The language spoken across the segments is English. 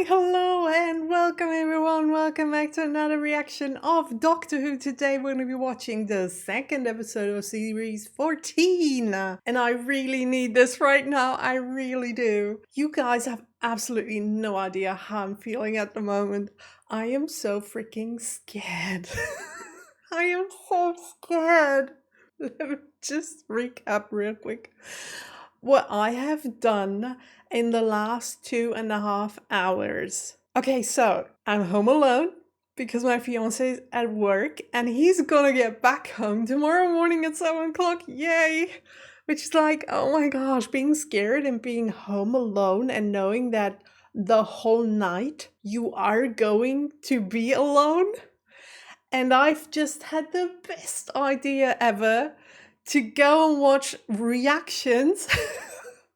Hello, and welcome everyone. Welcome back to another reaction of Doctor Who. Today we're going to be watching the second episode of series 14. And I really need this right now. I really do. You guys have absolutely no idea how I'm feeling at the moment. I am so freaking scared. I am so scared. Let me just recap real quick what I have done in the last 2.5 hours. Okay, so I'm home alone because my fiance is at work and he's gonna get back home tomorrow morning at 7 o'clock. Yay! Which is like, oh my gosh, being scared and being home alone and knowing that the whole night you are going to be alone. And I've just had the best idea ever to go and watch reactions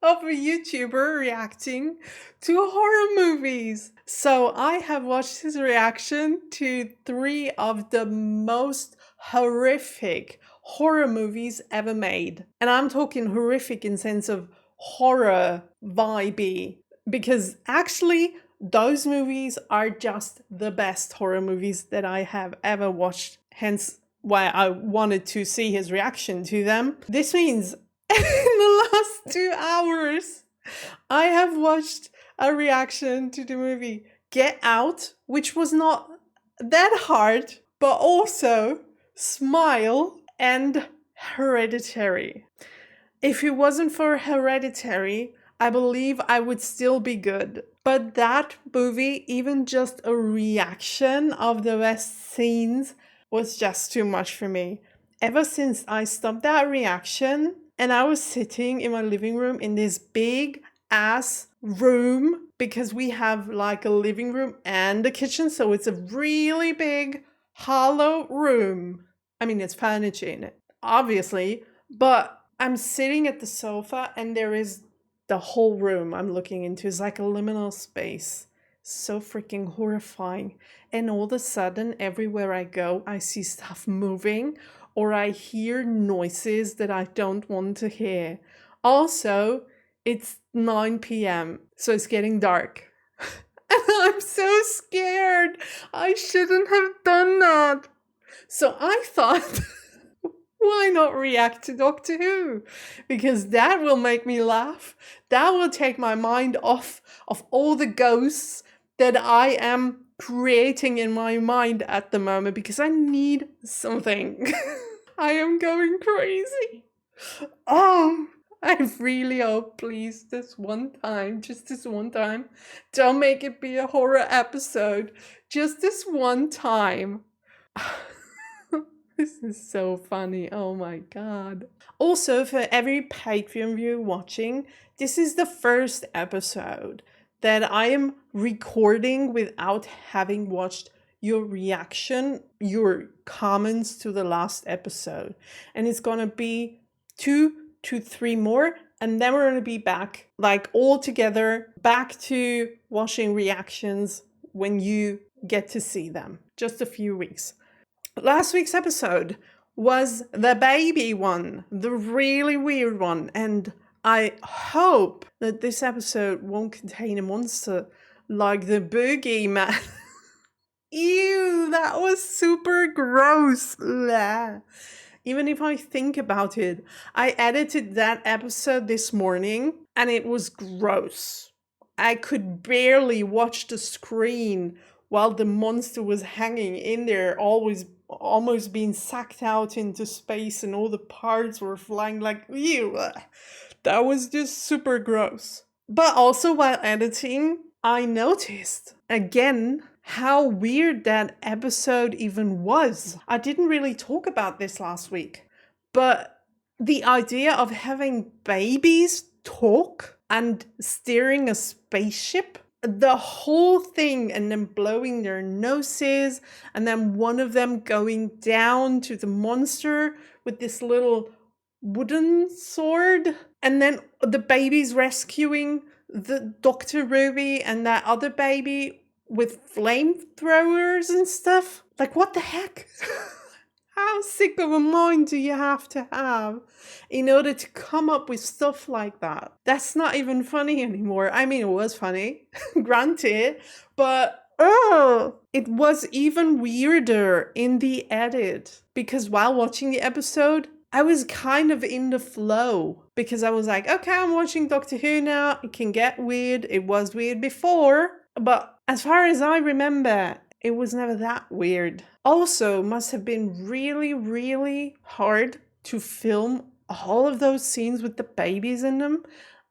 of a YouTuber reacting to horror movies. So I have watched his reaction to 3 of the most horrific horror movies ever made. And I'm talking horrific in sense of horror vibey, because actually those movies are just the best horror movies that I have ever watched. Hence why I wanted to see his reaction to them. This means in the last 2 hours, I have watched a reaction to the movie Get Out, which was not that hard, but also Smile and Hereditary. If it wasn't for Hereditary, I believe I would still be good. But that movie, even just a reaction of the best scenes, was just too much for me. Ever since I stopped that reaction and I was sitting in my living room in this big ass room, because we have like a living room and a kitchen, so it's a really big hollow room. I mean, it's furniture in it, obviously, but I'm sitting at the sofa and there is the whole room I'm looking into is like a liminal space. So freaking horrifying. And all of a sudden, everywhere I go, I see stuff moving or I hear noises that I don't want to hear. Also, it's 9 p.m., so it's getting dark. And I'm so scared. I shouldn't have done that. So I thought, why not react to Doctor Who? Because that will make me laugh. That will take my mind off of all the ghosts that I am creating in my mind at the moment, because I need something. I am going crazy. Oh, I really hope, please, this one time, just this one time, don't make it be a horror episode. Just this one time. This is so funny. Oh my god. Also, for every Patreon viewer watching, this is the first episode that I am recording without having watched your reaction, your comments to the last episode. And it's gonna be 2 to 3 more, and then we're gonna be back, like all together, back to watching reactions when you get to see them. Just a few weeks. Last week's episode was the baby one, the really weird one, and I hope that this episode won't contain a monster like the boogeyman. Ew, that was super gross. Blah. Even if I think about it, I edited that episode this morning and it was gross. I could barely watch the screen while the monster was hanging in there, almost being sacked out into space, and all the parts were flying like, ew. That was just super gross. But also while editing, I noticed again how weird that episode even was. I didn't really talk about this last week, but the idea of having babies talk and steering a spaceship, the whole thing, and then blowing their noses, and then one of them going down to the monster with this little wooden sword, and then the babies rescuing the Dr. Ruby and that other baby with flamethrowers and stuff. Like, what the heck? How sick of a mind do you have to have in order to come up with stuff like that? That's not even funny anymore. I mean, it was funny, granted, but it was even weirder in the edit because while watching the episode, I was kind of in the flow because I was like, okay, I'm watching Doctor Who now. It can get weird. It was weird before, but as far as I remember, it was never that weird. Also, must have been really, really hard to film all of those scenes with the babies in them.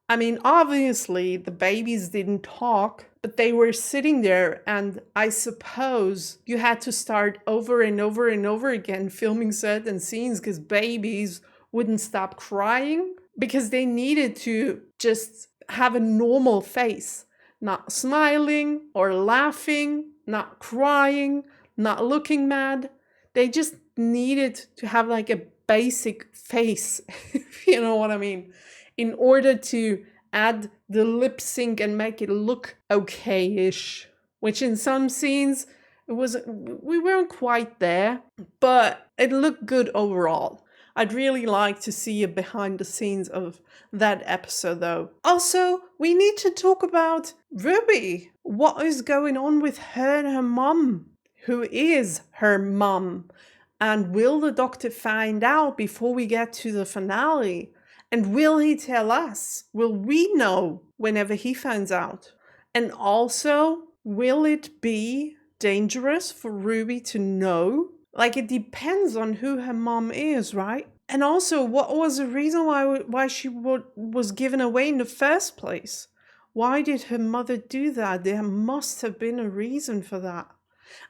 I mean, obviously, the babies didn't talk, but they were sitting there, and I suppose you had to start over and over and over again filming certain scenes because babies wouldn't stop crying because they needed to just have a normal face, not smiling or laughing, not crying, not looking mad. They just needed to have like a basic face, if you know what I mean, in order to add the lip sync and make it look okay-ish. Which in some scenes we weren't quite there, but it looked good overall. I'd really like to see a behind the scenes of that episode though. Also, we need to talk about Ruby. What is going on with her and her mum? Who is her mum? And will the Doctor find out before we get to the finale? And will he tell us? Will we know whenever he finds out? And also, will it be dangerous for Ruby to know? Like, it depends on who her mom is, right? And also, what was the reason why she was given away in the first place? Why did her mother do that? There must have been a reason for that.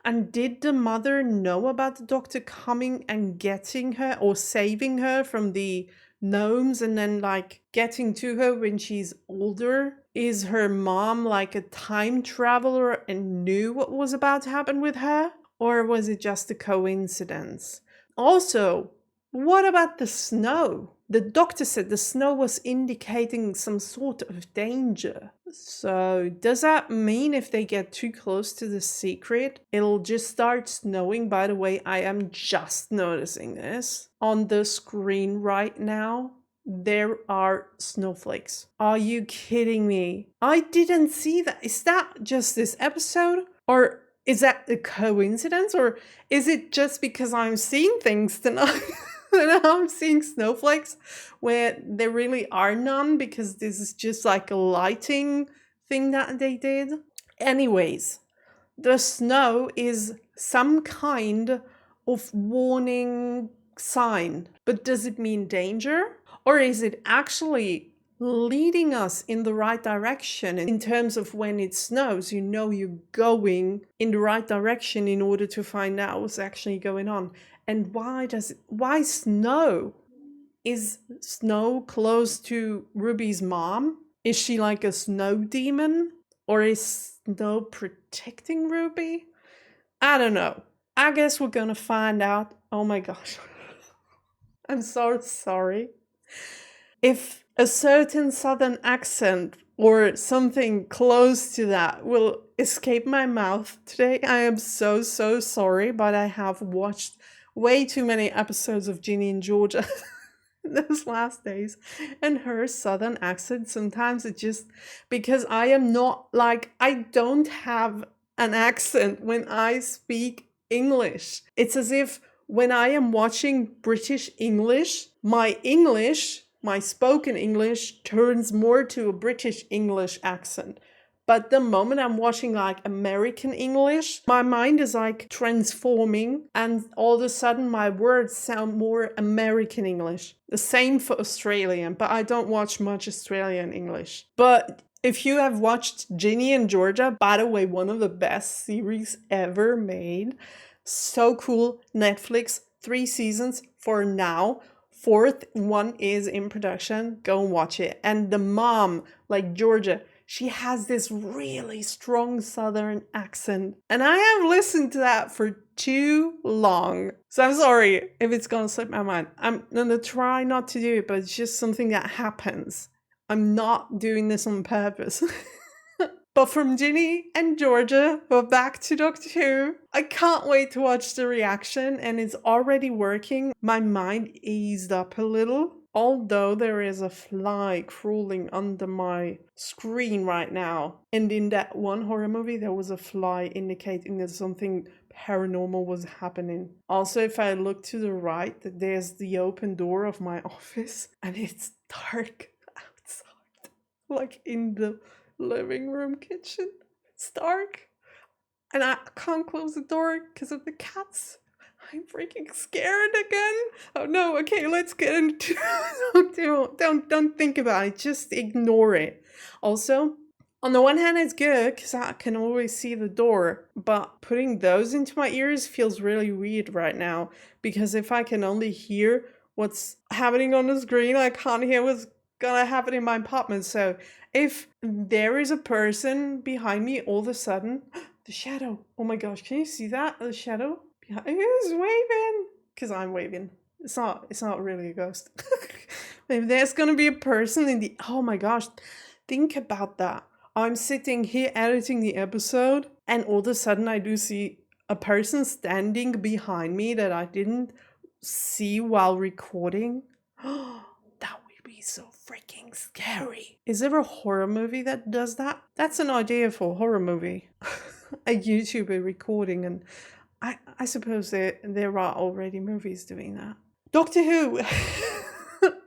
And did the mother know about the Doctor coming and getting her or saving her from the gnomes and then like getting to her when she's older? Is her mom like a time traveler and knew what was about to happen with her? Or was it just a coincidence? Also, what about the snow? The Doctor said the snow was indicating some sort of danger. So does that mean if they get too close to the secret, it'll just start snowing? By the way, I am just noticing this. On the screen right now, there are snowflakes. Are you kidding me? I didn't see that. Is that just this episode? Or is that a coincidence? Or is it just because I'm seeing things tonight? And I'm seeing snowflakes where there really are none because this is just like a lighting thing that they did. Anyways, the snow is some kind of warning sign, but does it mean danger? Or is it actually leading us in the right direction in terms of when it snows, you know you're going in the right direction in order to find out what's actually going on? And why snow? Is Snow close to Ruby's mom? Is she like a snow demon? Or is Snow protecting Ruby? I don't know. I guess we're gonna find out. Oh my gosh. I'm so sorry. If a certain southern accent or something close to that will escape my mouth today, I am so sorry, but I have watched way too many episodes of Ginny and Georgia those last days, and her southern accent sometimes it just, because I am not like, I don't have an accent when I speak English. It's as if when I am watching British English, my spoken English turns more to a British English accent. But the moment I'm watching like American English, my mind is like transforming and all of a sudden my words sound more American English. The same for Australian, but I don't watch much Australian English. But if you have watched Ginny and Georgia, by the way, one of the best series ever made. So cool. Netflix, 3 seasons for now. 4th one is in production. Go and watch it. And the mom, like Georgia, she has this really strong southern accent. And I have listened to that for too long. So I'm sorry if it's gonna slip my mind. I'm gonna try not to do it, but it's just something that happens. I'm not doing this on purpose. But from Ginny and Georgia, we're back to Doctor Who. I can't wait to watch the reaction, and it's already working. My mind eased up a little, although there is a fly crawling under my screen right now. And in that one horror movie, there was a fly indicating that something paranormal was happening. Also, if I look to the right, there's the open door of my office, and it's dark outside, like in the living room kitchen. It's dark and I can't close the door because of the cats. I'm freaking scared again. Oh no, okay, let's get into don't think about it, just ignore it. Also, on the one hand it's good because I can always see the door, but putting those into my ears feels really weird right now, because if I can only hear what's happening on the screen, I can't hear what's gonna happen in my apartment. So if there is a person behind me all of a sudden, the shadow, oh my gosh, can you see that? The shadow behind me is waving, because I'm waving. It's not really a ghost. If there's gonna be a person in the, oh my gosh, think about that. I'm sitting here editing the episode, and all of a sudden I do see a person standing behind me that I didn't see while recording. That would be so freaking scary. Is there a horror movie that does that? That's an idea for a horror movie. A YouTuber recording, and I suppose there are already movies doing that. Doctor Who.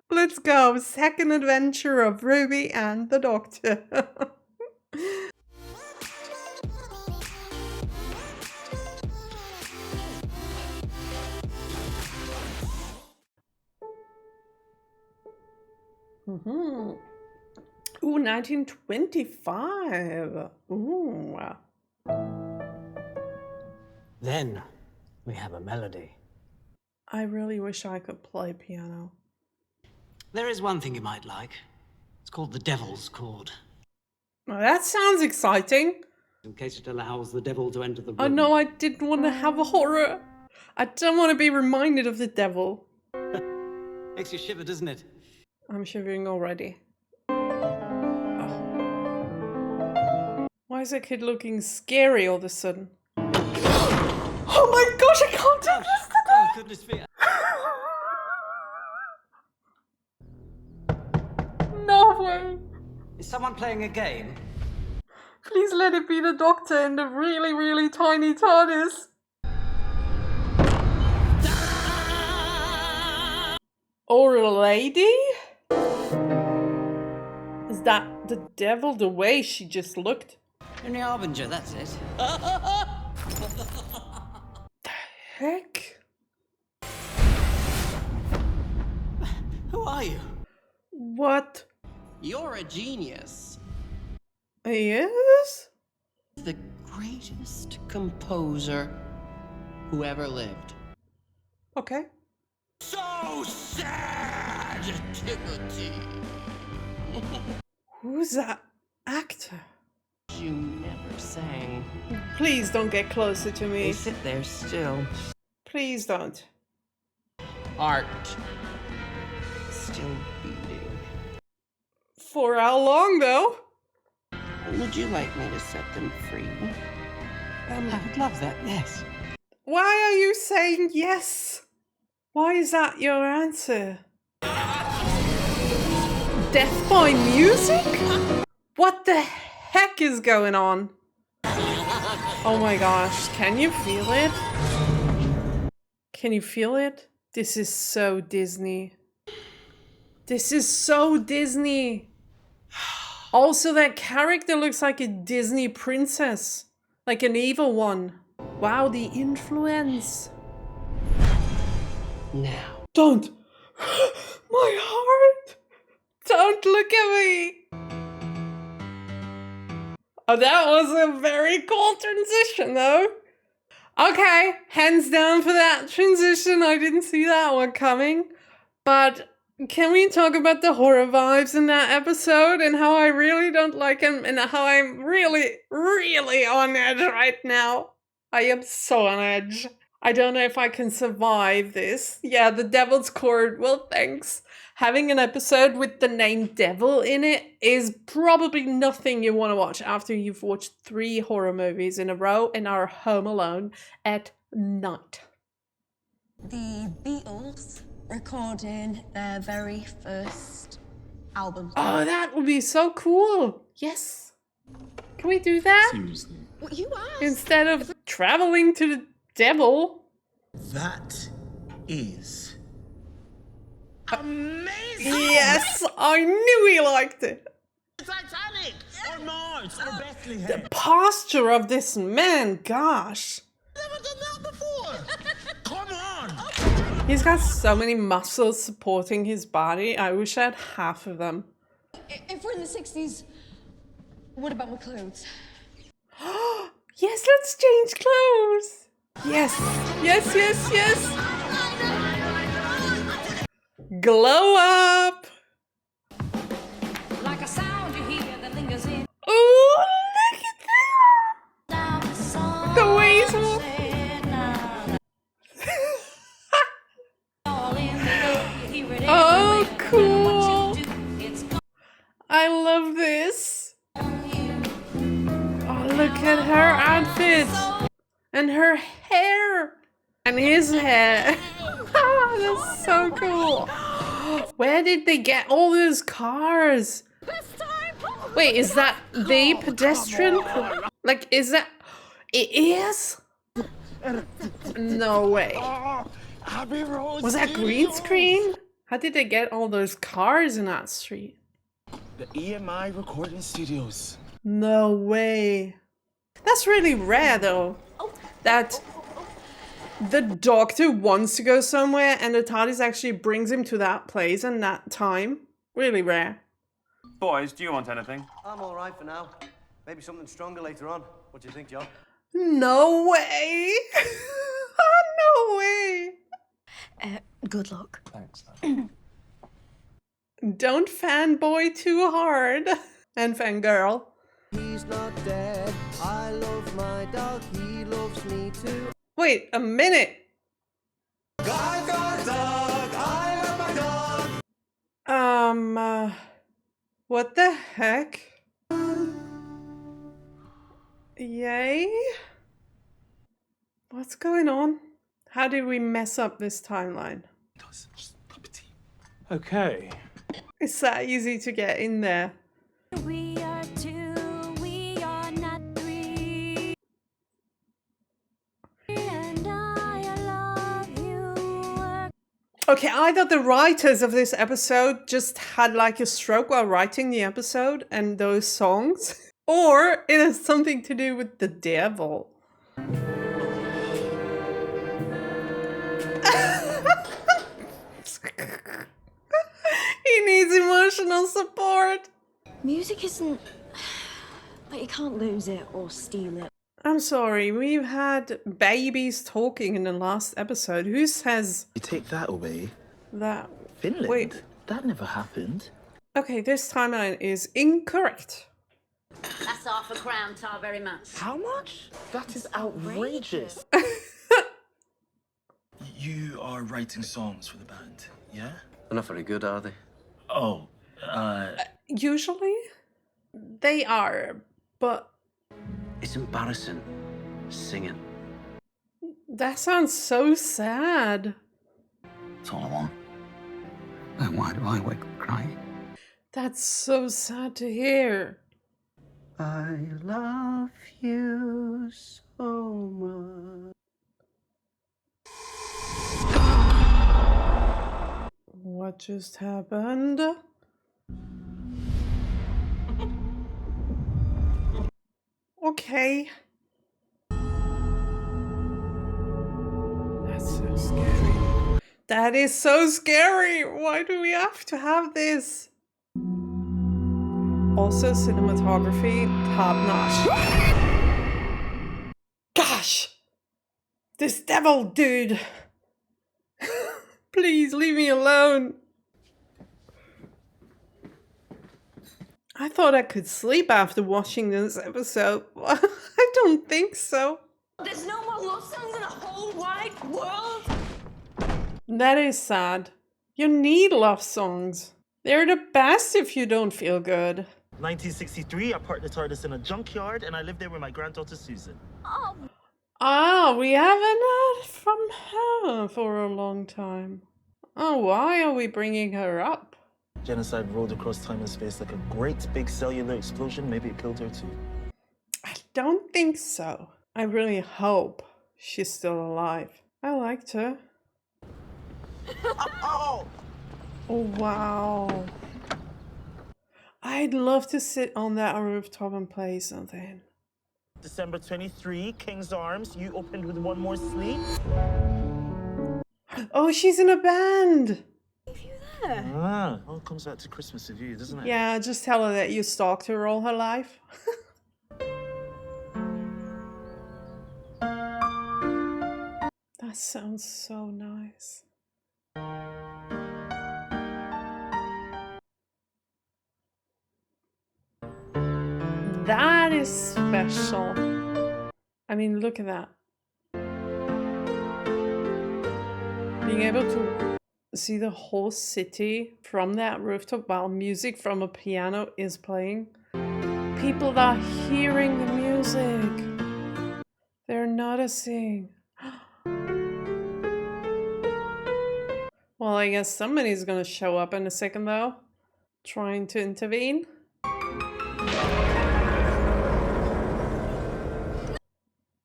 Let's go. Second adventure of Ruby and the Doctor. Ooh, 1925. Ooh. Then we have a melody. I really wish I could play piano. There is one thing you might like. It's called the Devil's Chord. Oh, that sounds exciting. In case it allows the devil to enter the room. Oh no, I didn't want to have a horror. I don't want to be reminded of the devil. Makes you shiver, doesn't it? I'm shivering already. Oh. Why is that kid looking scary all of a sudden? Oh my gosh, I can't do this today! Oh, goodness me. No way! Is someone playing a game? Please let it be the Doctor in the really, really tiny TARDIS. Or a lady? Is that the devil, the way she just looked? Only Harbinger, that's it. The heck? Who are you? What? You're a genius. He is? The greatest composer who ever lived. Okay. So sad, Timothy. Who's that actor? You never sang. Please don't get closer to They me. sit there still. Please don't. Art. Still beating. For how long though? Would you like me to set them free? I would love that, yes. Why are you saying yes? Why is that your answer? Death by music? What the heck is going on? Oh my gosh, can you feel it? Can you feel it? This is so Disney. This is so Disney. Also, that character looks like a Disney princess. Like an evil one. Wow, the influence. Now. Don't! My heart! Don't look at me! Oh, that was a very cool transition, though. Okay, hands down for that transition. I didn't see that one coming. But can we talk about the horror vibes in that episode and how I really don't like him and how I'm really, really on edge right now? I am so on edge. I don't know if I can survive this. Yeah, the Devil's Chord. Well, thanks. Having an episode with the name Devil in it is probably nothing you want to watch after you've watched 3 horror movies in a row and are home alone at night. The Beatles recording their very first album. Oh, that would be so cool. Yes. Can we do that? Seriously. What you asked? Instead of traveling to the devil. That is amazing! Yes, I knew he liked it. Titanic! Or Mars! Or Bethlehem! The posture of this man, gosh. Never done that before! Come on! He's got so many muscles supporting his body. I wish I had half of them. If we're in the 60s, what about my clothes? Yes, let's change clothes. Yes, yes, yes, yes. Glow up. Like a sound you hear that lingers in. Oh, look at that. The way he's Oh, cool. I love this. Oh, look at her outfit. And her hair. And his hair. That's so cool. Where did they get all those cars? Wait, is that the pedestrian? Like, is that... It is? No way. Was that green screen? How did they get all those cars in that street? The EMI recording studios. No way. That's really rare though. That the doctor wants to go somewhere and the TARDIS actually brings him to that place and that time. Really rare. Boys, do you want anything? I'm all right for now. Maybe something stronger later on. What do you think, John? No way. No way. Good luck. Thanks. Don't fanboy too hard. And fangirl. He's not dead. I love my dog. He loves me too. Wait a minute. I've got a dog. I love my dog. What the heck? Yay? What's going on? How did we mess up this timeline? Okay. It's that easy to get in there. We are 2, we are not 3. And I love you. Okay, either the writers of this episode just had like a stroke while writing the episode and those songs, or it has something to do with the devil. He needs emotional support. Music isn't... Like, you can't lose it or steal it. I'm sorry, we've had babies talking in the last episode. Who says You take that away. that? Finland? Wait. That never happened. Okay, this timeline is incorrect. That's half a crown, tar very much. How much? That is outrageous. You are writing songs for the band, yeah? They're not very good, are they? Oh, Usually, they are, but It's embarrassing. Singing. that sounds so sad. That's all I want. And why do I wake up crying? That's so sad to hear. I love you so much. What just happened? Okay. That's so scary. That is so scary. Why do we have to have this? Also, cinematography, top notch. Gosh! This devil dude! Please leave me alone. I thought I could sleep after watching this episode. I don't think so. There's no more love songs in the whole wide world. That is sad. You need love songs. They're the best if you don't feel good. 1963, I parked the TARDIS in a junkyard and I lived there with my granddaughter Susan. Ah, we haven't heard from her for a long time. Oh, why are we bringing her up? Genocide rolled across time and space like a great big cellular explosion. Maybe it killed her too. I don't think so. I really hope she's still alive. I liked her. Oh! Oh, wow. I'd love to sit on that rooftop and play something. December 23, King's Arms. You opened with One More Sleep. Oh, she's in a band. Ah, all comes back to Christmas with you, doesn't it? Yeah, just tell her that you stalked her all her life. That sounds so nice. That is special. I mean, look at that. Being able to see the whole city from that rooftop while music from a piano is playing. People are hearing the music. They're noticing. Well, I guess somebody's gonna show up in a second though, trying to intervene.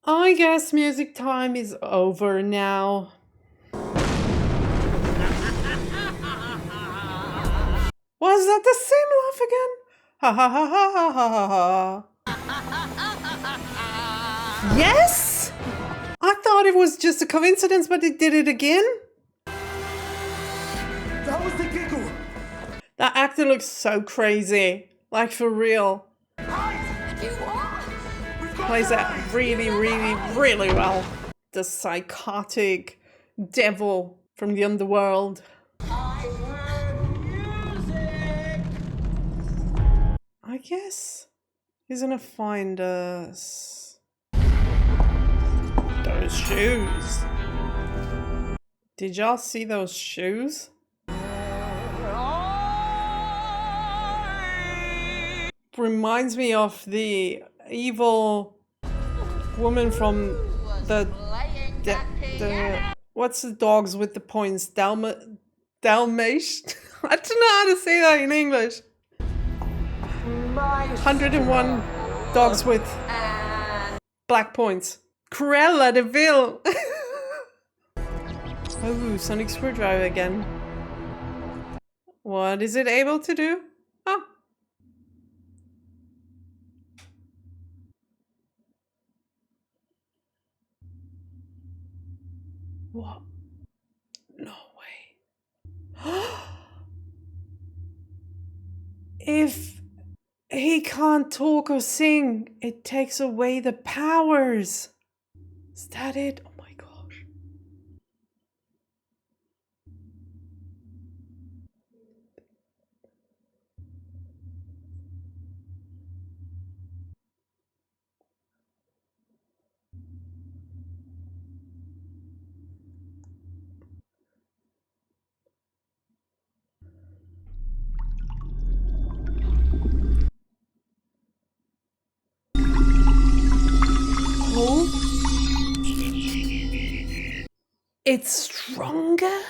I guess music time is over now. Was that the same laugh again? Ha ha ha ha ha ha ha. Yes! I thought it was just a coincidence, but it did it again. That was the giggle. That actor looks so crazy. Like for real. Plays that really, really, really well. The psychotic devil from the underworld. I guess he's gonna find us. Those shoes. Did y'all see those shoes? Reminds me of the evil woman from the what's the dogs with the points? Dalmatian? I don't know how to say that in English. 101 dogs with black points. Cruella de Vil. Oh, sonic screwdriver again. What is it able to do? Oh. What? No way. If he can't talk or sing, it takes away the powers. Is that it? Oh my gosh. Oh. It's stronger?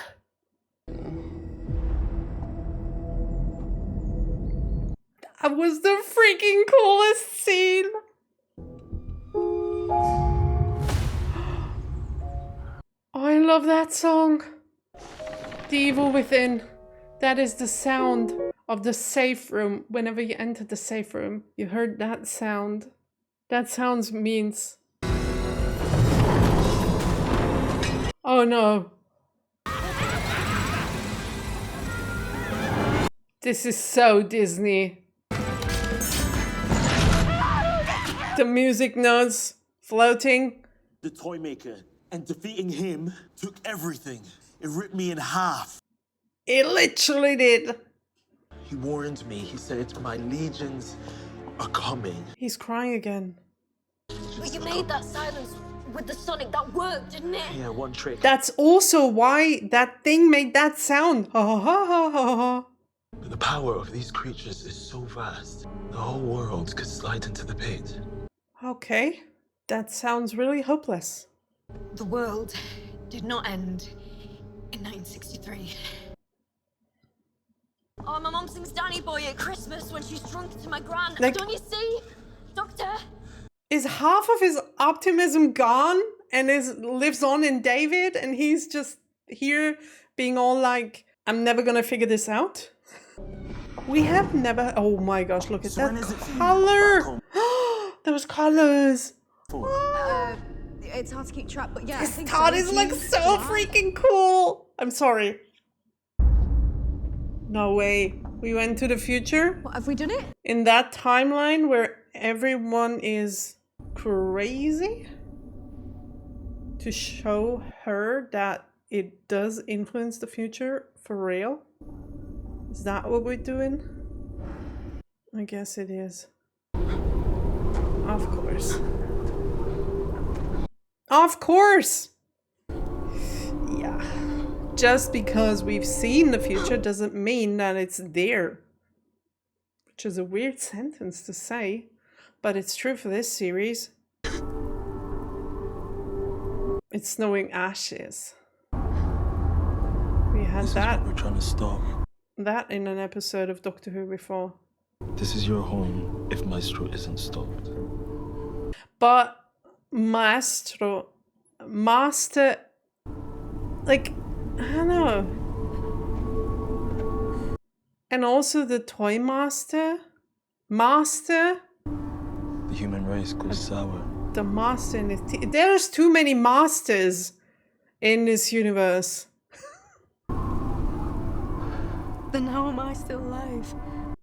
That was the freaking coolest scene! I love that song. The Evil Within. That is the sound of the safe room. Whenever you enter the safe room, you heard that sound. That sound means... Oh no. This is so Disney. The music notes floating. The toy maker, and defeating him took everything. It ripped me in half. It literally did. He warned me. He said, my legions are coming. He's crying again. But you made that silence with the sonic, that worked, didn't it? Yeah, one trick. That's also why that thing made that sound. Ha ha ha ha ha ha. The power of these creatures is so vast. The whole world could slide into the pit. Okay, that sounds really hopeless. The world did not end in 1963. Oh, my mom sings Danny Boy at Christmas when she's drunk to my gran. Like- Don't you see? Doctor? Is half of his optimism gone and lives on in David, and he's just here being all like, I'm never gonna figure this out? We have never. Oh my gosh, look at that color! Those colors! It's hard to keep track, but yeah, I His think Todd is like so freaking cool! I'm sorry. No way. We went to the future? What, have we done it? In that timeline where everyone is crazy? To show her that it does influence the future for real? Is that what we're doing? I guess it is. Of course. Of course! Yeah. Just because we've seen the future doesn't mean that it's there. Which is a weird sentence to say, but it's true for this series. It's snowing ashes. We had This is that. what we're trying to stop. That in an episode of Doctor Who before. This is your home if Maestro isn't stopped. But Master, like, I don't know. And also the Toy Master. The human race goes sour. The Master in it. There's too many Masters in this universe. Then how am I still alive?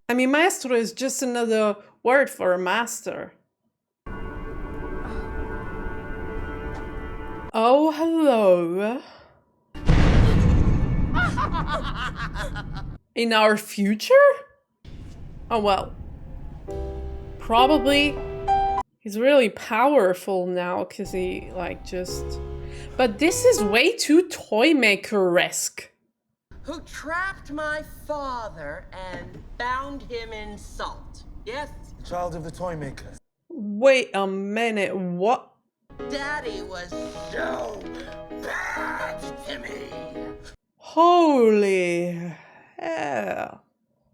I mean, Maestro is just another word for a master. Oh, hello. In our future? Oh, well. Probably. He's really powerful now because he, like, just... But this is way too Toymaker-esque. Who trapped my father and bound him in salt. Yes? Child of the Toymaker. Wait a minute, what? Daddy was so bad to me. Holy hell.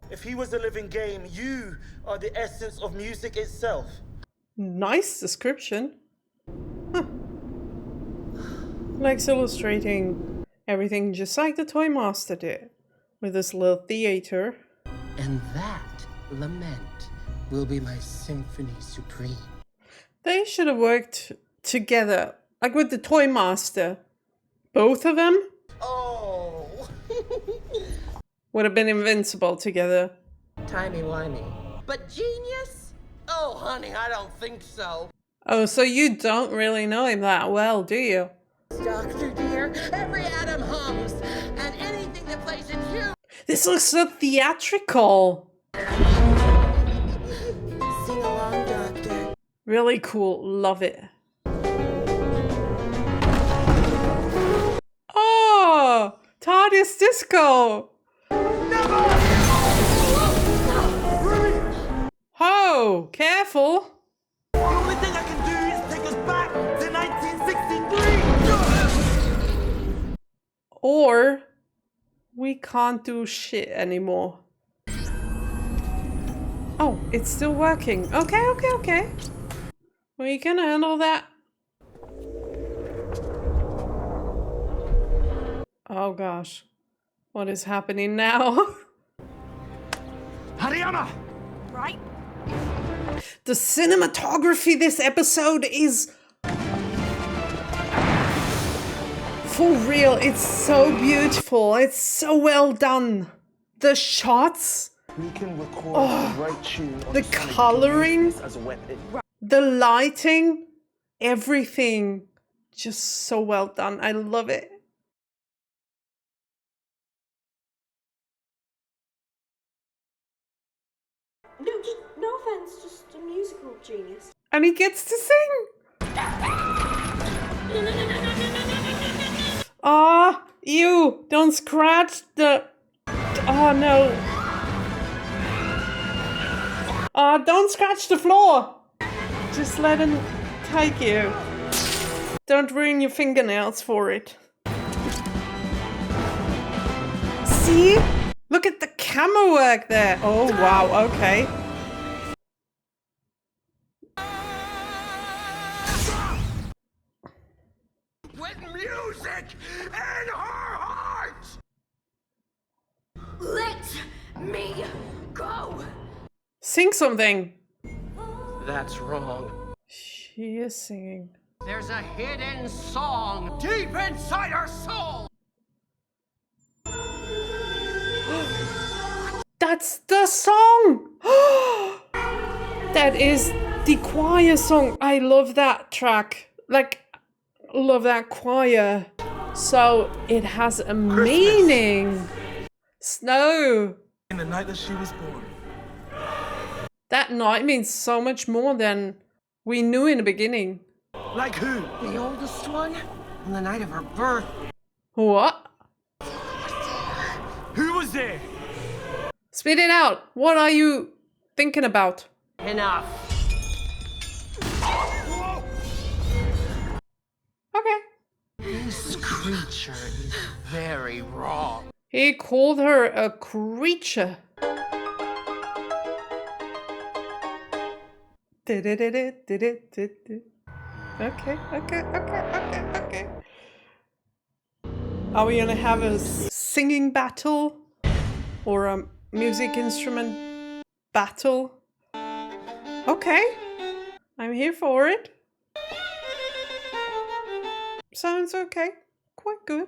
If he was a living game, you are the essence of music itself. Nice description. Huh. Likes illustrating everything just like the Toy Master did. With this little theater. And that lament will be my symphony supreme. They should have worked together. Like with the Toy Master. Both of them Oh! would have been invincible together. Timey-wimey. But genius? Oh, honey, I don't think so. Oh, so you don't really know him that well, do you? Doctor dear, every atom hums, and anything that plays a tune. This looks so theatrical. Sing along, Doctor. Really cool. Love it. Oh! TARDIS Disco! Ho! Careful! The only thing I can do is take us back to 1963. Or we can't do shit anymore. Oh, it's still working. Okay. We can handle that. Oh gosh. What is happening now? Hariyama! Right? The cinematography this episode is... For real, it's so beautiful. It's so well done. The shots, We can record the right tune on the sonic. We can use coloring, this as a weapon. the lighting, everything. Just so well done. I love it. No offense, just a musical genius. And he gets to sing. Ew, don't scratch the... Oh no. Don't scratch the floor. Just let him take you. Don't ruin your fingernails for it. See? Look at the camera work there. Oh wow, okay. With music in her heart! Let me go. Sing something. That's wrong. She is singing. There's a hidden song deep inside her soul. That's the song! That is the choir song. I love that track. Like, love that choir. So it has a meaning. Snow. In the night that she was born. That night means so much more than we knew in the beginning. Like who? The oldest one? On the night of her birth. What? Who was there? Spit it out. What are you thinking about? Enough. Okay. This creature is very wrong. He called her a creature. Okay. Are we gonna have a singing battle? Or a music instrument battle? Okay. I'm here for it. Sounds okay. Quite good.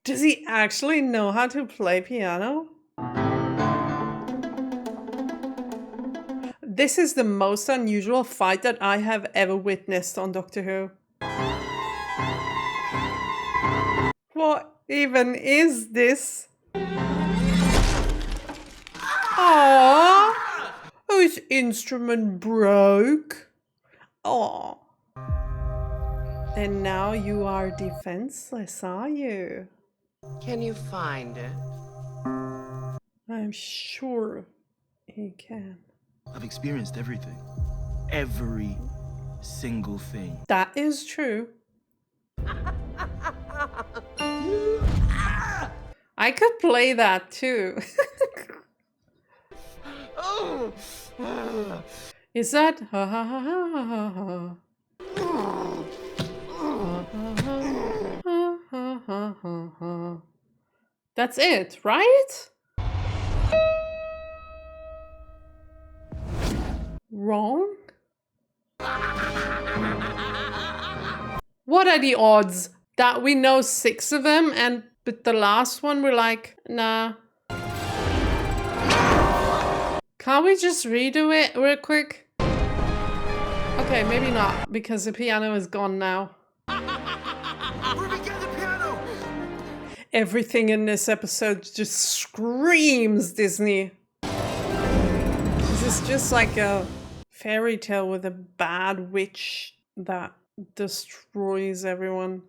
Does he actually know how to play piano? This is the most unusual fight that I have ever witnessed on Doctor Who. What even is this? Aww! Whose instrument broke? Aww. And now you are defenseless, are you? Can you find it? I'm sure he can. I've experienced everything. Every single thing. That is true. I could play that too. Is that? That's it, right? Wrong? What are the odds that we know 6 of them and with the last one we're like, nah. Can't we just redo it real quick? Okay, maybe not because the piano is gone now. Ruby, get the piano! Everything in this episode just screams Disney. This is just like a fairy tale with a bad witch that destroys everyone.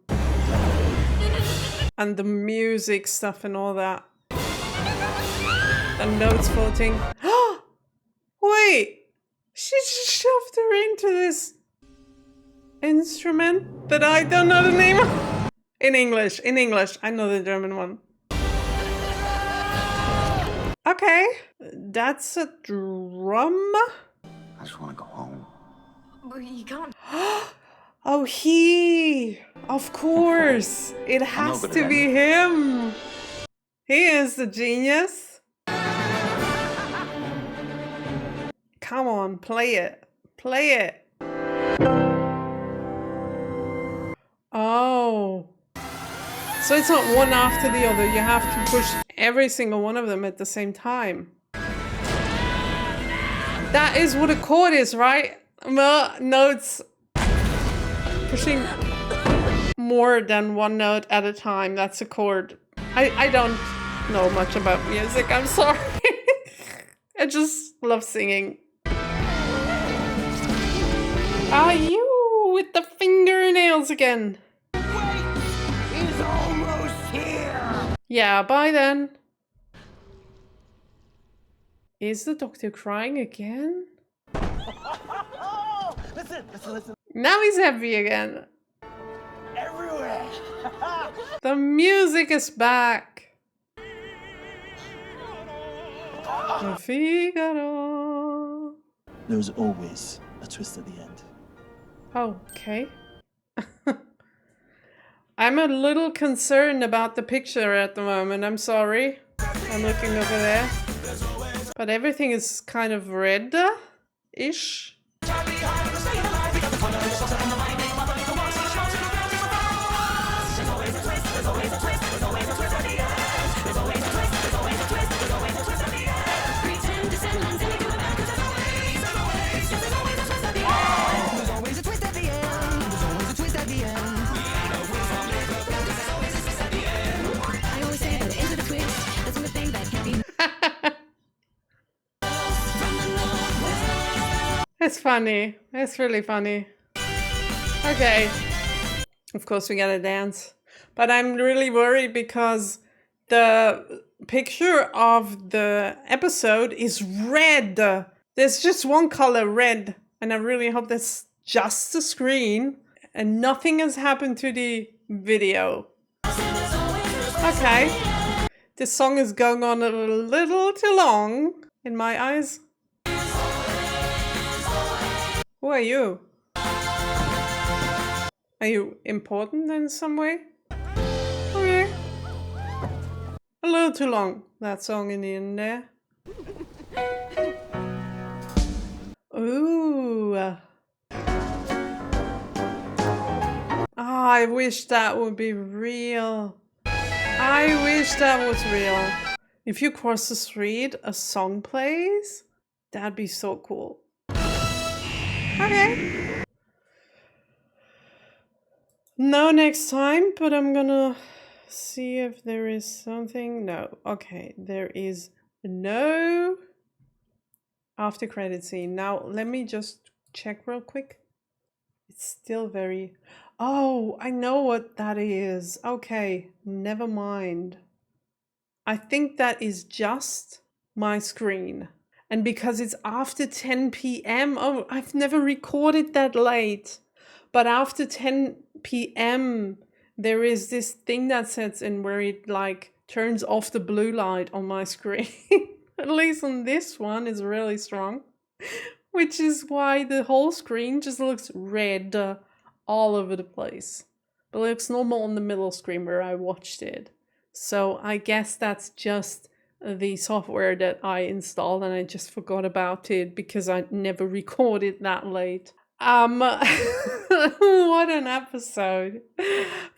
And the music stuff and all that. The notes floating. Wait! She just shoved her into this instrument that I don't know the name of. In English. I know the German one. Okay. That's a drum. I just want to go home. But you can't. Oh, he! Of course! It has to be him! He is the genius! Come on, play it! Play it! Oh. So it's not one after the other, you have to push every single one of them at the same time. That is what a chord is, right? Notes. Pushing more than one note at a time, that's a chord. I don't know much about music, I'm sorry. I just love singing. Are you with the fingernails again. He's almost here. Yeah, bye then. Is the doctor crying again? Listen. Now he's happy again. Everywhere. The music is back. Figaro. There's always a twist at the end. Oh, okay. I'm a little concerned about the picture at the moment. I'm sorry. I'm looking over there. But everything is kind of red-ish. It's funny. It's really funny. Okay. Of course we gotta dance. But I'm really worried because the picture of the episode is red. There's just one color, red. And I really hope that's just the screen and nothing has happened to the video. Okay. This song is going on a little too long in my eyes. Who are you? Are you important in some way? Okay. A little too long, that song in the end there. Ooh. I wish that would be real. I wish that was real. If you cross the street, a song plays, that'd be so cool. Okay. No next time, but I'm gonna see if there is something. No. Okay, there is no after credit scene. Now, let me just check real quick. It's still very... Oh, I know what that is. Okay, never mind. I think that is just my screen. And because it's after 10 p.m. Oh, I've never recorded that late. But after 10 p.m. there is this thing that sets in where it like turns off the blue light on my screen. At least on this one is really strong. Which is why the whole screen just looks red all over the place. But it looks normal on the middle screen where I watched it. So I guess that's just the software that I installed and I just forgot about it because I never recorded that late. What an episode.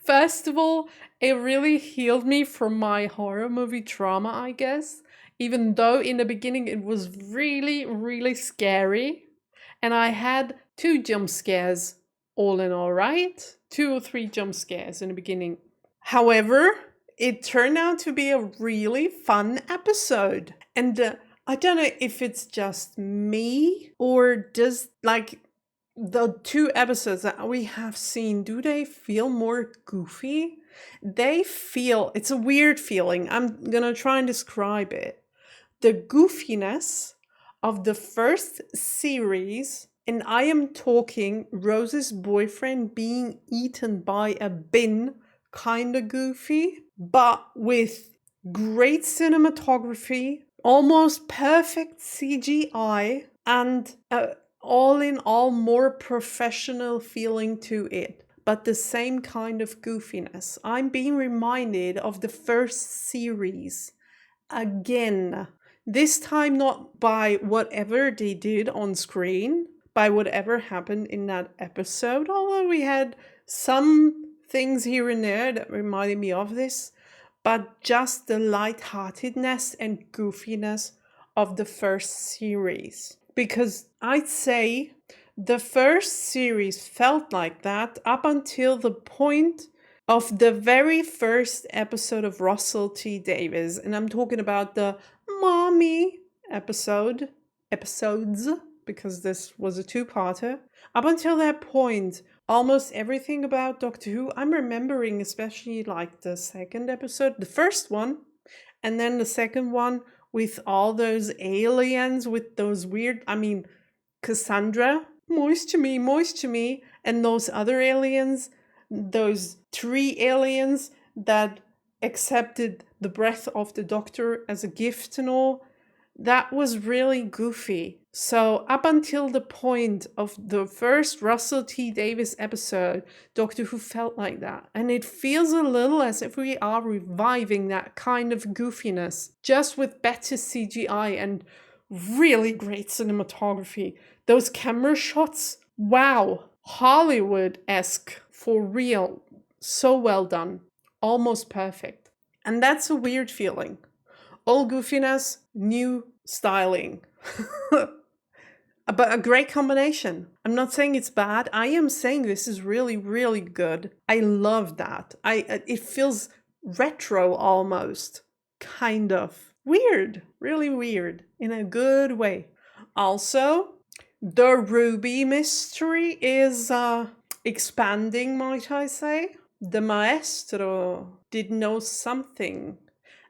First of all, it really healed me from my horror movie trauma, I guess. Even though in the beginning it was really, really scary. And I had 2 jump scares all in all, right? 2 or 3 jump scares in the beginning. However, it turned out to be a really fun episode. And I don't know if it's just me or does like the 2 episodes that we have seen, do they feel more goofy? They feel, it's a weird feeling. I'm gonna try and describe it. The goofiness of the first series, and I am talking Rose's boyfriend being eaten by a bin, kinda goofy, but with great cinematography, almost perfect CGI, and all in all more professional feeling to it, but the same kind of goofiness. I'm being reminded of the first series again. This time not by whatever they did on screen, by whatever happened in that episode, although we had some things here and there that reminded me of this, but just the lightheartedness and goofiness of the first series. Because I'd say the first series felt like that up until the point of the very first episode of Russell T Davies. And I'm talking about the Mommy episodes, because this was a 2-parter. Up until that point, almost everything about Doctor Who. I'm remembering especially like the second episode, the first one, and then the second one with all those aliens with those weird, I mean, Cassandra, moist to me, and those other aliens, those 3 aliens that accepted the breath of the Doctor as a gift and all. That was really goofy. So up until the point of the first Russell T Davies episode, Doctor Who felt like that. And it feels a little as if we are reviving that kind of goofiness, just with better CGI and really great cinematography. Those camera shots, wow, Hollywood-esque for real. So well done. Almost perfect. And that's a weird feeling. Old goofiness, new styling. But a great combination. I'm not saying it's bad. I am saying this is really, really good. I love that. It feels retro almost. Kind of. Weird. Really weird. In a good way. Also, the Ruby mystery is expanding, might I say. The Maestro did know something.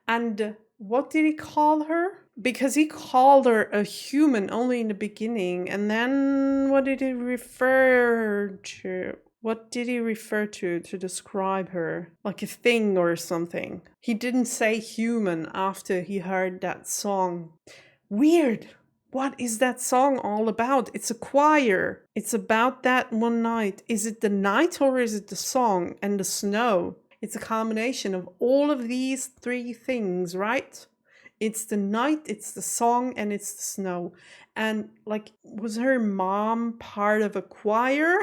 And what did he call her? Because he called her a human only in the beginning. And then what did he refer to? What did he refer to describe her? Like a thing or something. He didn't say human after he heard that song. Weird. What is that song all about? It's a choir. It's about that one night. Is it the night or is it the song and the snow? It's a combination of all of these 3 things, right? It's the night, it's the song, and it's the snow. And like, was her mom part of a choir?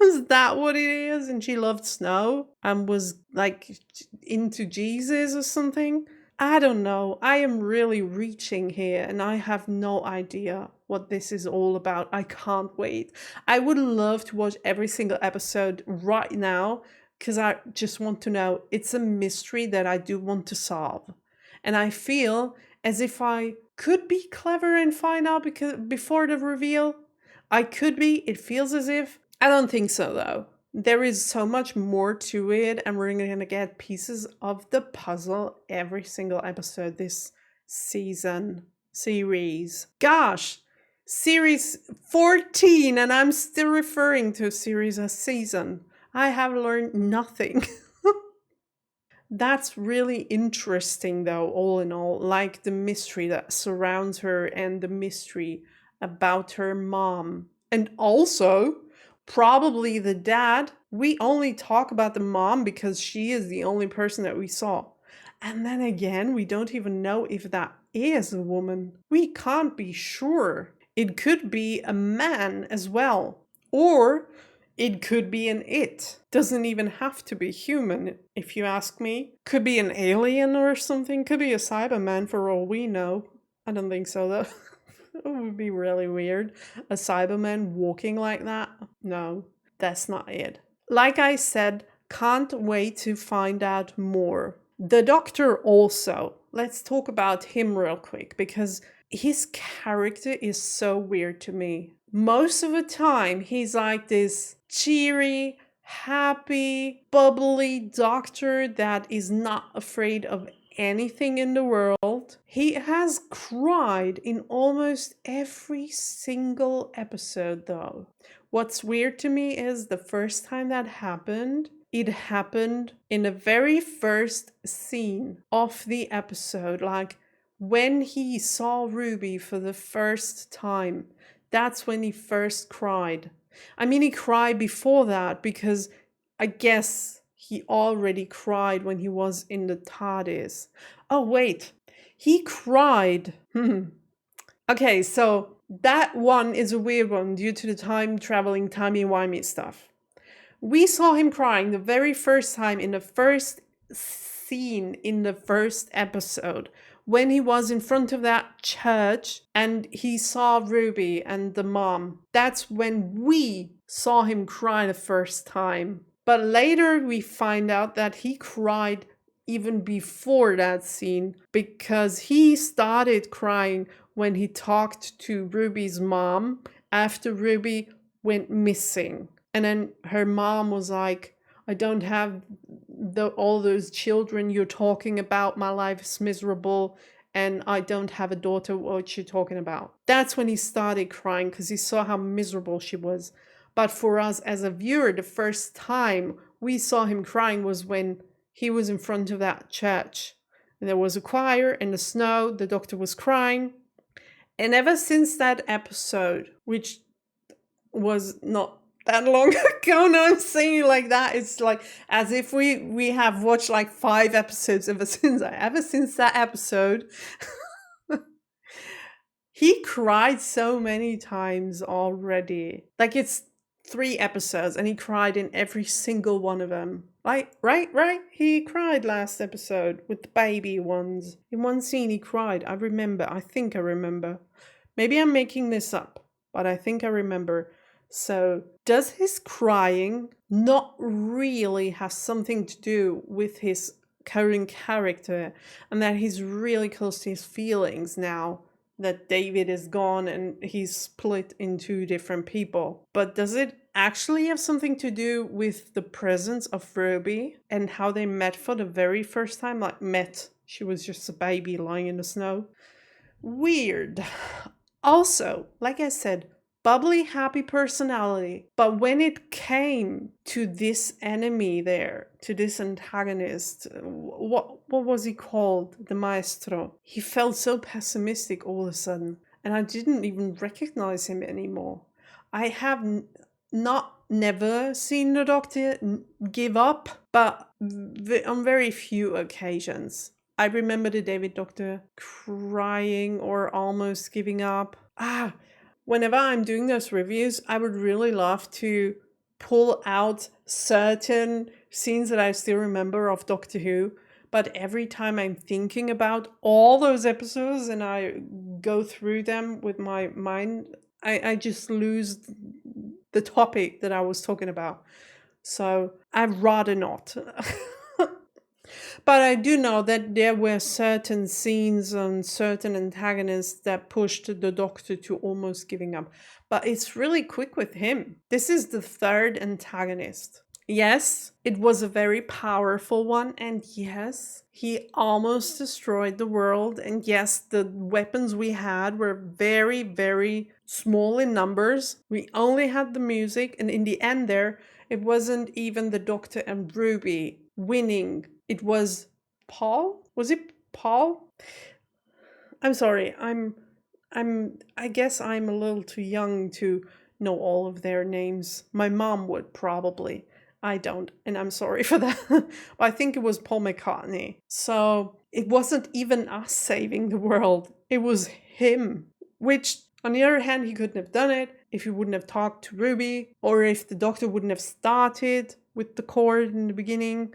Is that what it is? And she loved snow and was like into Jesus or something? I don't know. I am really reaching here and I have no idea what this is all about. I can't wait. I would love to watch every single episode right now because I just want to know. It's a mystery that I do want to solve. And I feel as if I could be clever and find out before the reveal. I could be. It feels as if. I don't think so, though. There is so much more to it, and we're going to get pieces of the puzzle every single episode this series. Gosh, series 14, and I'm still referring to a series as season. I have learned nothing. That's really interesting, though, all in all, like the mystery that surrounds her and the mystery about her mom. And also, probably the dad. We only talk about the mom because she is the only person that we saw. And then again, we don't even know if that is a woman. We can't be sure. It could be a man as well. Or it could be an it. Doesn't even have to be human, if you ask me. Could be an alien or something. Could be a Cyberman for all we know. I don't think so, though. It would be really weird. A Cyberman walking like that? No, that's not it. Like I said, can't wait to find out more. The Doctor also. Let's talk about him real quick because his character is so weird to me. Most of the time, he's like this cheery, happy, bubbly doctor that is not afraid of anything in the world. He has cried in almost every single episode, though. What's weird to me is the first time that happened, it happened in the very first scene of the episode, like when he saw Ruby for the first time. That's when he first cried. I mean, he cried before that because I guess he already cried when he was in the TARDIS. Oh, wait. He cried. Okay, so that one is a weird one due to the time-traveling, timey-wimey stuff. We saw him crying the very first time in the first scene in the first episode when he was in front of that church and he saw Ruby and the mom. That's when we saw him cry the first time. But later we find out that he cried even before that scene because he started crying when he talked to Ruby's mom after Ruby went missing. And then her mom was like, I don't have all those children you're talking about. My life is miserable and I don't have a daughter. What you talking about? That's when he started crying because he saw how miserable she was. But for us as a viewer, the first time we saw him crying was when he was in front of that church. And there was a choir in the snow. The doctor was crying. And ever since that episode, which was not that long ago, now I'm saying it like that, it's like as if we have watched like 5 episodes ever since that episode. He cried so many times already. Like it's 3 episodes and he cried in every single one of them. Like, right? He cried last episode with the baby ones. In one scene he cried. I think I remember. Maybe I'm making this up, but I think I remember. So, does his crying not really have something to do with his current character and that he's really close to his feelings now that David is gone and he's split in 2 different people? But does it actually have something to do with the presence of Ruby and how they met for the very first time? Like, met. She was just a baby lying in the snow. Weird. Also, like I said, bubbly, happy personality. But when it came to this enemy there, to this antagonist, what was he called? The Maestro. He felt so pessimistic all of a sudden. And I didn't even recognize him anymore. I have never seen the Doctor give up, but on very few occasions. I remember the David Doctor crying or almost giving up. Whenever I'm doing those reviews, I would really love to pull out certain scenes that I still remember of Doctor Who. But every time I'm thinking about all those episodes and I go through them with my mind, I just lose the topic that I was talking about. So I'd rather not. But I do know that there were certain scenes and certain antagonists that pushed the Doctor to almost giving up. But it's really quick with him. This is the 3rd antagonist. Yes, it was a very powerful one, and yes, he almost destroyed the world, and yes, the weapons we had were very, very small in numbers. We only had the music, and in the end there, it wasn't even the Doctor and Ruby winning. It was Paul? Was it Paul? I'm sorry, I guess I'm a little too young to know all of their names. My mom would probably. I don't, and I'm sorry for that. But I think it was Paul McCartney. So it wasn't even us saving the world. It was him. Which, on the other hand, he couldn't have done it if he wouldn't have talked to Ruby, or if the Doctor wouldn't have started with the Chord in the beginning.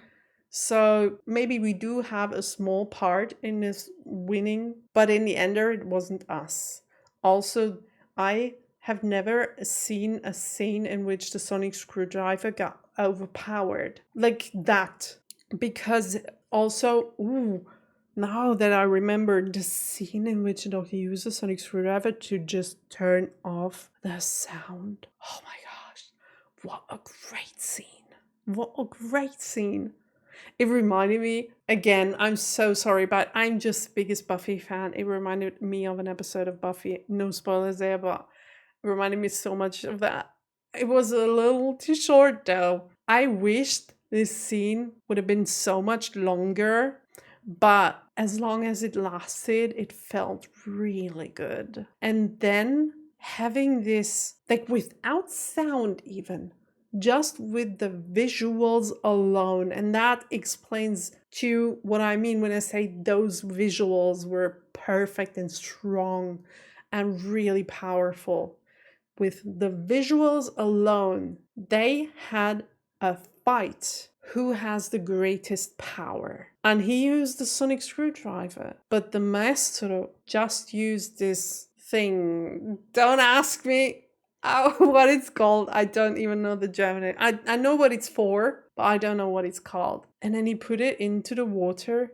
So maybe we do have a small part in this winning, but in the end it wasn't us. Also, I have never seen a scene in which the sonic screwdriver got overpowered like that. Because also, now that I remember the scene in which the Doctor used a sonic screwdriver to just turn off the sound. Oh my gosh, what a great scene. What a great scene. It reminded me, again, I'm so sorry, but I'm just the biggest Buffy fan. It reminded me of an episode of Buffy. No spoilers there, but it reminded me so much of that. It was a little too short though. I wished this scene would have been so much longer, but as long as it lasted, it felt really good. And then having this, like without sound even, just with the visuals alone. And that explains to what I mean when I say those visuals were perfect and strong and really powerful. With the visuals alone, they had a fight. Who has the greatest power? And he used the sonic screwdriver, but the Maestro just used this thing. Don't ask me what it's called. I don't even know the German name. I know what it's for, but I don't know what it's called. And then he put it into the water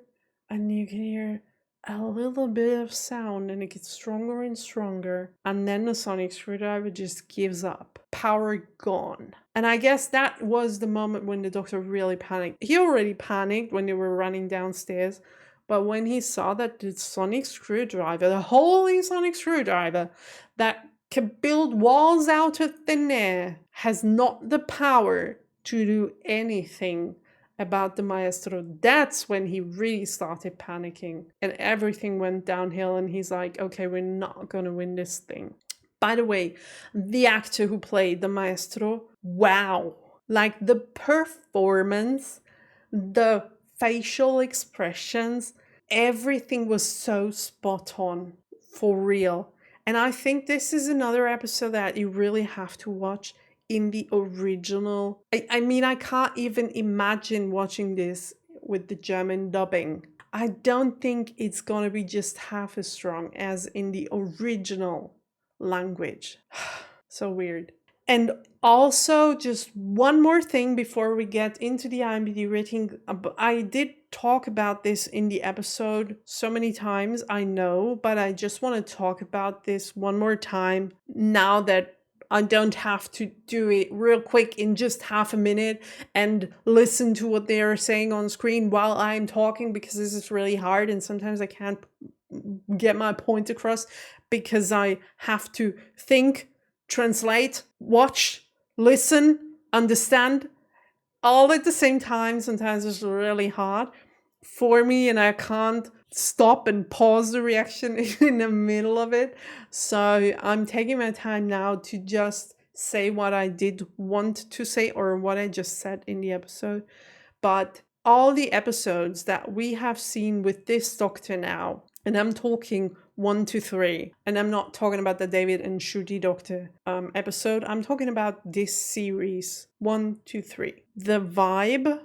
and you can hear a little bit of sound and it gets stronger and stronger. And then the sonic screwdriver just gives up. power gone. And I guess that was the moment when the Doctor really panicked. He already panicked when they were running downstairs, but when he saw that the sonic screwdriver, the holy sonic screwdriver that can build walls out of thin air, has not the power to do anything about the Maestro, that's when he really started panicking and everything went downhill, and he's like, okay, we're not gonna win this thing. By the way, the actor who played the Maestro, wow, like the performance, the facial expressions, everything was so spot on, for real. And I think this is another episode that you really have to watch in the original. I mean, I can't even imagine watching this with the German dubbing. I don't think it's gonna be just half as strong as in the original language. So weird. And also, just one more thing before we get into the IMDb rating. I did talk about this in the episode so many times, I know, but I just want to talk about this one more time now that I don't have to do it real quick in just half a minute and listen to what they are saying on screen while I'm talking, because this is really hard and sometimes I can't get my point across because I have to think, translate, watch, listen, understand, all at the same time. Sometimes it's really hard for me and I can't stop and pause the reaction in the middle of it. So I'm taking my time now to just say what I did want to say or what I just said in the episode. But all the episodes that we have seen with this Doctor now, and I'm talking 1 to 3, and I'm not talking about the David and Shruti Doctor episode, I'm talking about this series 1 to 3. The vibe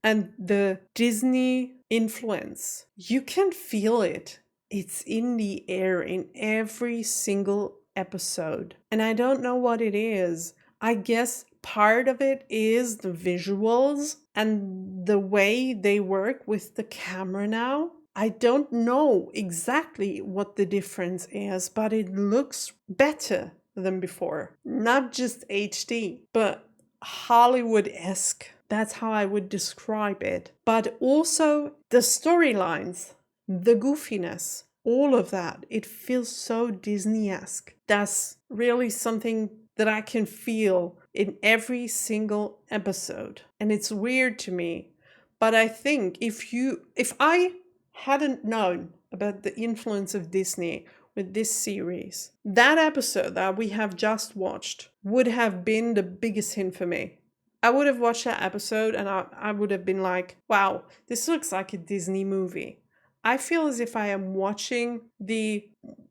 and the Disney influence, you can feel it. It's in the air in every single episode. And I don't know what it is. I guess part of it is the visuals and the way they work with the camera now. I don't know exactly what the difference is, but it looks better than before. Not just HD, but Hollywood-esque. That's how I would describe it. But also the storylines, the goofiness, all of that. It feels so Disney-esque. That's really something that I can feel in every single episode. And it's weird to me. But I think if I hadn't known about the influence of Disney with this series, that episode that we have just watched would have been the biggest hint for me. I would have watched that episode and I would have been like, wow, this looks like a Disney movie. I feel as if I am watching the,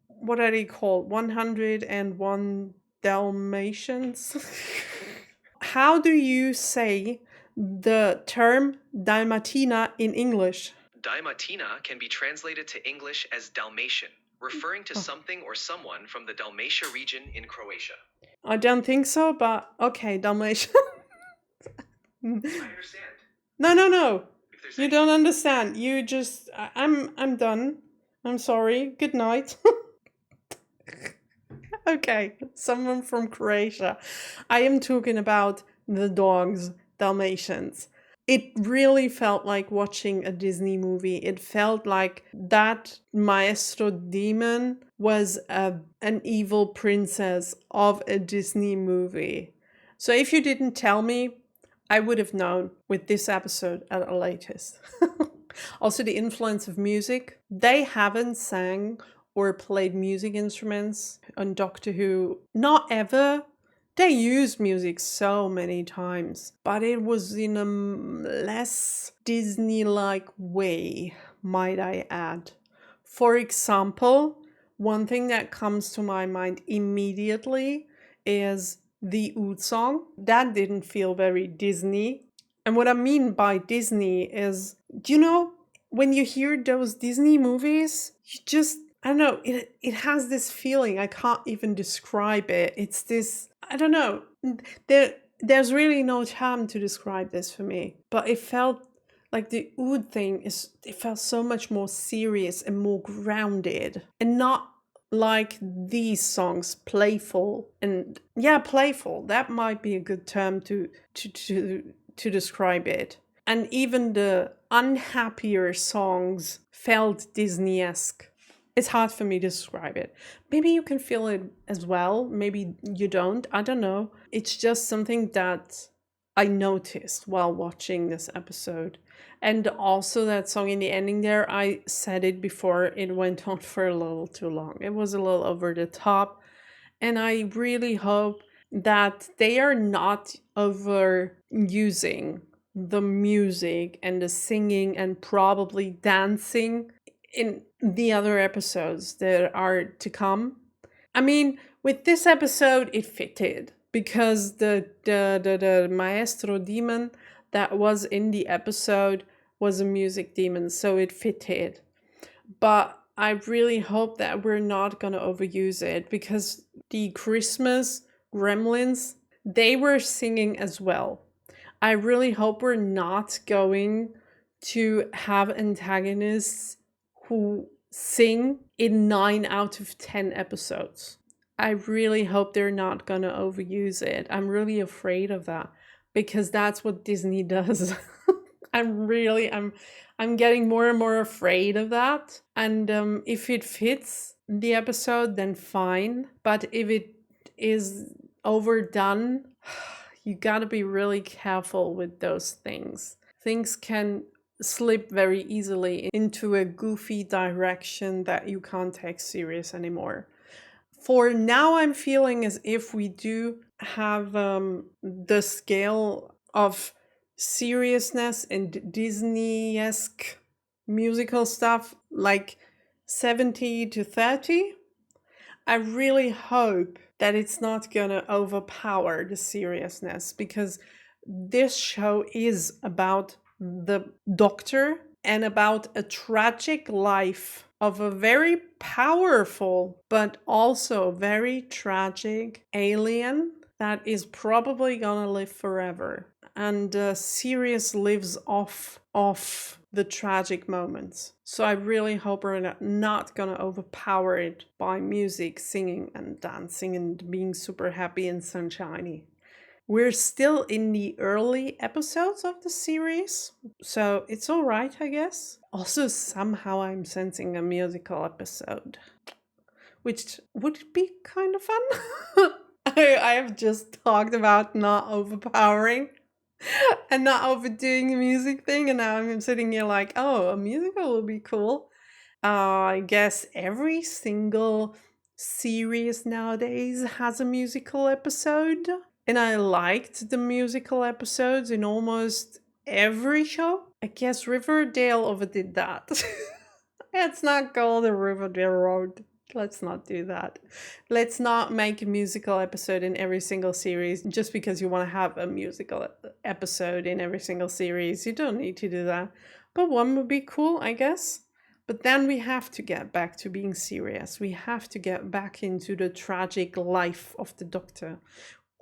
what are they called? 101 Dalmatians? How do you say the term Dalmatina in English? Dalmatina can be translated to English as Dalmatian, referring to something or someone from the Dalmatia region in Croatia. I don't think so, but okay, Dalmatian. I understand. No. You don't understand. You just, I'm done. I'm sorry. Good night. Okay, someone from Croatia. I am talking about the dogs, Dalmatians. It really felt like watching a Disney movie. It felt like that Maestro demon was an evil princess of a Disney movie. So if you didn't tell me, I would have known with this episode at the latest. Also, the influence of music. They haven't sang or played music instruments on Doctor Who. Not ever. They used music so many times, but it was in a less Disney-like way, might I add. For example, one thing that comes to my mind immediately is the Oud song. That didn't feel very Disney. And what I mean by Disney is, you know, when you hear those Disney movies, you just, I don't know, it has this feeling. I can't even describe it. It's this, I don't know. There's really no term to describe this for me. But it felt like the Oud thing it felt so much more serious and more grounded. And not like these songs, playful. And yeah, playful, that might be a good term to describe it. And even the unhappier songs felt Disney-esque. It's hard for me to describe it. Maybe you can feel it as well. Maybe you don't. I don't know. It's just something that I noticed while watching this episode. And also that song in the ending there, I said it before, it went on for a little too long. It was a little over the top. And I really hope that they are not overusing the music and the singing and probably dancing in the other episodes that are to come. I mean, with this episode, it fitted because the Maestro demon that was in the episode was a music demon, so it fitted. But I really hope that we're not gonna overuse it, because the Christmas gremlins, they were singing as well. I really hope we're not going to have antagonists who sing in 9 out of 10 episodes. I really hope they're not gonna overuse it. I'm really afraid of that, because that's what Disney does. I'm getting more and more afraid of that. And if it fits the episode, then fine. But if it is overdone, you gotta be really careful with those things. Things can slip very easily into a goofy direction that you can't take serious anymore. For now, I'm feeling as if we do have the scale of seriousness and Disney-esque musical stuff, like 70 to 30. I really hope that it's not gonna overpower the seriousness, because this show is about the Doctor and about a tragic life of a very powerful but also very tragic alien that is probably gonna live forever. And Sirius lives off the tragic moments. So I really hope we're not gonna overpower it by music, singing and dancing and being super happy and sunshiny. We're still in the early episodes of the series, so it's all right, I guess. Also, somehow I'm sensing a musical episode, which would be kind of fun. I have just talked about not overpowering and not overdoing the music thing, and now I'm sitting here like, oh, a musical would be cool. I guess every single series nowadays has a musical episode. And I liked the musical episodes in almost every show. I guess Riverdale overdid that. It's not called the Riverdale Road. Let's not do that. Let's not make a musical episode in every single series just because you want to have a musical episode in every single series. You don't need to do that. But one would be cool, I guess. But then we have to get back to being serious. We have to get back into the tragic life of the Doctor.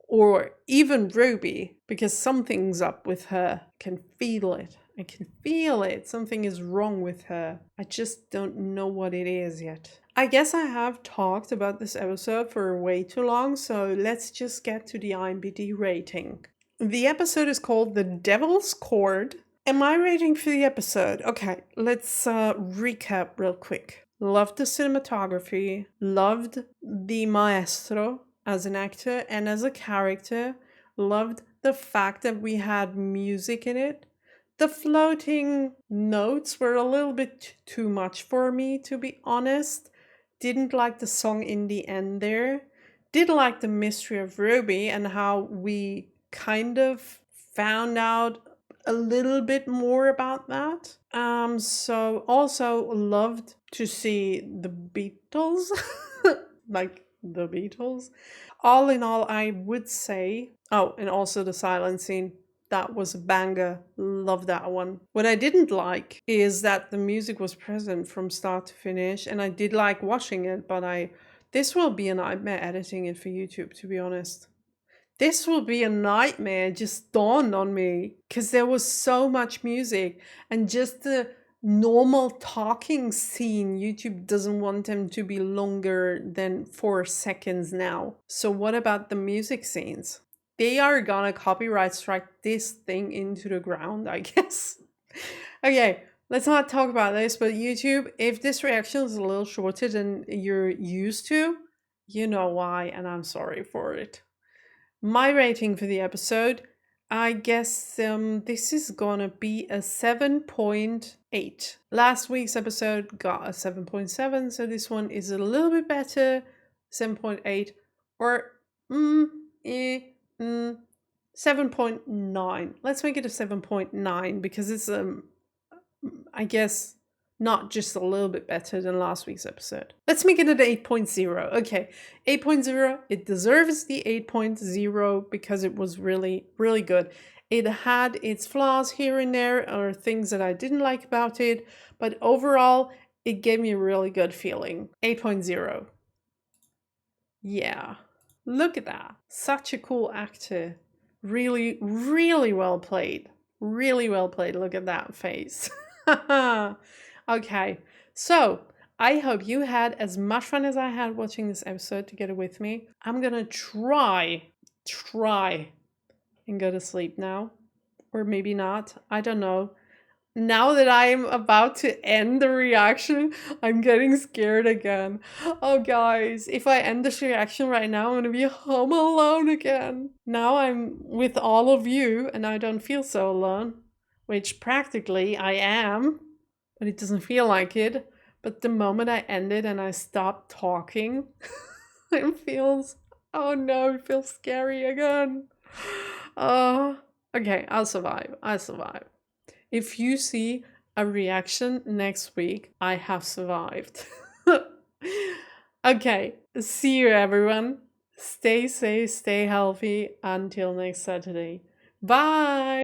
Or even Ruby, because something's up with her. I can feel it. I can feel it. Something is wrong with her. I just don't know what it is yet. I guess I have talked about this episode for way too long, so let's just get to the IMDb rating. The episode is called The Devil's Chord. And my rating for the episode, okay, let's recap real quick. Loved the cinematography, loved the maestro as an actor and as a character, loved the fact that we had music in it. The floating notes were a little bit too much for me, to be honest. Didn't like the song in the end there. Did like the mystery of Ruby and how we kind of found out a little bit more about that. So also loved to see the Beatles, like the Beatles. All in all, I would say, oh, and also the silent scene. That was a banger. Love that one. What I didn't like is that the music was present from start to finish, and I did like watching it, but this will be a nightmare editing it for YouTube, to be honest. This will be a nightmare, just dawned on me, because there was so much music, and just the normal talking scene, YouTube doesn't want them to be longer than 4 seconds now. So what about the music scenes? They are gonna copyright strike this thing into the ground, I guess. Okay, let's not talk about this, but YouTube, if this reaction is a little shorter than you're used to, you know why, and I'm sorry for it. My rating for the episode, I guess this is gonna be a 7.8. Last week's episode got a 7.7, so this one is a little bit better, 7.8, or 7.9. Let's make it a 7.9 because it's I guess not just a little bit better than last week's episode. Let's make it an 8.0. Okay, 8.0, it deserves the 8.0 because it was really, really good. It had its flaws here and there, or things that I didn't like about it, but overall, it gave me a really good feeling. 8.0. Yeah, look at that. Such a cool actor. Really, really well played. Really well played. Look at that face. Okay, so I hope you had as much fun as I had watching this episode together with me. I'm gonna try and go to sleep now. Or maybe not. I don't know. Now that I'm about to end the reaction, I'm getting scared again. Oh guys, if I end this reaction right now, I'm gonna be home alone again. Now I'm with all of you and I don't feel so alone. Which practically I am, but it doesn't feel like it. But the moment I end it and I stop talking, it feels, oh no, it feels scary again. Okay, I'll survive. I'll survive. If you see a reaction next week, I have survived. Okay, see you everyone. Stay safe, stay healthy. Until next Saturday. Bye!